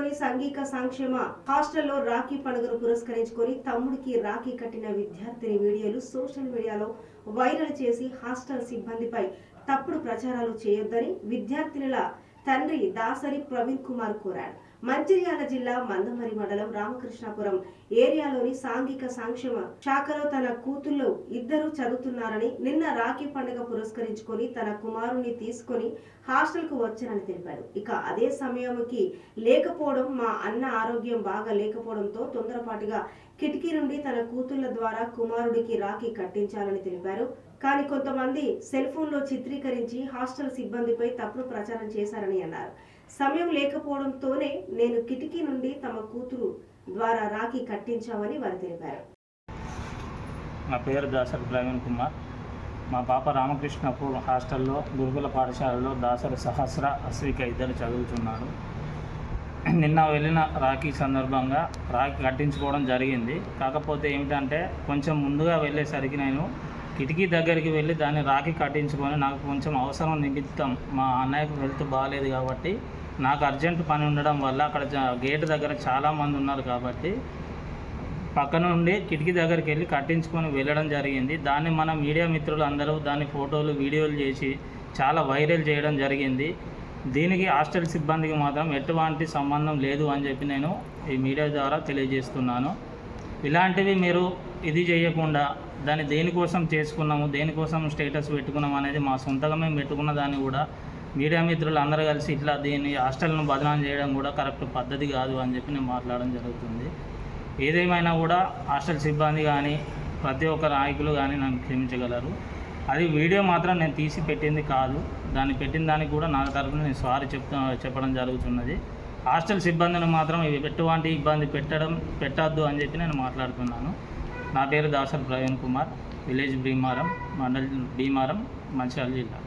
ఏరియాలోని సంఘిక సంక్షేమ హాస్టల్లో రాఖీ పండుగను పురస్కరించుకొని తమ్ముడికి రాఖీ కట్టిన విద్యార్థిని వీడియోలు సోషల్ మీడియాలో వైరల్ చేసి హాస్టల్ సిబ్బందిపై తప్పుడు ప్రచారాలు చేయొద్దని విద్యార్థినుల తండ్రి దాసరి ప్రవీణ్ కుమార్ కోరారు. మంచిర్యాల జిల్లా మందమరి మండలం రామకృష్ణాపురం ఏరియాలోని సాంఘిక సంక్షేమ శాఖలో తన కూతుళ్లు ఇద్దరు చదువుతున్నారని, నిన్న రాఖీ పండుగ పురస్కరించుకొని తన కుమారుణ్ణి తీసుకొని హాస్టల్ కు వచ్చారని తెలిపారు. ఇక అదే సమయంకి లేకపోవడం, మా అన్న ఆరోగ్యం బాగా లేకపోవడంతో తొందరపాటుగా కిటికీ నుండి తన కూతుళ్ల ద్వారా కుమారుడికి రాఖీ కట్టించాలని తెలిపారు. కానీ కొంతమంది సెల్ ఫోన్ లో చిత్రీకరించి హాస్టల్ సిబ్బందిపై తప్పుడు ప్రచారం చేశారని అన్నారు. సమయం లేకపోవడంతోనే నేను కిటికీ నుండి తమ కూతురు ద్వారా రాఖీ కట్టించామని వారు తెలిపారు. నా పేరు దాసరి ప్రవీణ్ కుమార్. మా పాప రామకృష్ణపూర్ హాస్టల్లో గురుకుల పాఠశాలలో దాసరి సహస్ర అశ్విక ఇద్దరు చదువుతున్నారు. నిన్న వెళ్ళిన రాఖీ సందర్భంగా రాఖీ కట్టించుకోవడం జరిగింది. కాకపోతే ఏమిటంటే కొంచెం ముందుగా వెళ్ళేసరికి నేను కిటికీ దగ్గరికి వెళ్ళి దాన్ని రాఖీ కట్టించుకొని నాకు కొంచెం అవసరం నిమిత్తం మా అన్నయ్యకు హెల్త్ బాగాలేదు కాబట్టి నాకు అర్జెంట్ పని ఉండడం వల్ల అక్కడ గేట్ దగ్గర చాలామంది ఉన్నారు కాబట్టి పక్కన నుండి కిటికీ దగ్గరికి వెళ్ళి కట్టించుకొని వెళ్ళడం జరిగింది. దాన్ని మన మీడియా మిత్రులు అందరూ దాని ఫోటోలు వీడియోలు చేసి చాలా వైరల్ చేయడం జరిగింది. దీనికి హాస్టల్ సిబ్బందికి మాత్రం ఎటువంటి సంబంధం లేదు అని చెప్పి నేను ఈ మీడియా ద్వారా తెలియజేస్తున్నాను. ఇలాంటివి మీరు ఇది చేయకుండా దాన్ని దేనికోసం చేసుకున్నాము, దేనికోసం స్టేటస్ పెట్టుకున్నాము అనేది మా సొంతంగా మేము పెట్టుకున్న దాన్ని కూడా మీడియా మిత్రులు అందరూ కలిసి ఇట్లా దీన్ని హాస్టల్ను బదనాం చేయడం కూడా కరెక్ట్ పద్ధతి కాదు అని చెప్పి నేను మాట్లాడడం జరుగుతుంది. ఏదేమైనా కూడా హాస్టల్ సిబ్బంది కానీ ప్రతి ఒక్క నాయకులు కానీ నన్ను క్షమించగలరు. అది వీడియో మాత్రం నేను తీసి పెట్టింది కాదు. దాన్ని పెట్టిన దానికి కూడా నా తరఫున నేను సారీ చెప్పడం జరుగుతున్నది. హాస్టల్ సిబ్బందిని మాత్రం ఎటువంటి ఇబ్బంది పెట్టద్దు అని చెప్పి నేను మాట్లాడుతున్నాను. నా పేరు దాసరి ప్రవీణ్ కుమార్, విలేజ్ భీమారం, మండల్ భీమారం, మంచిర్యాల జిల్లా.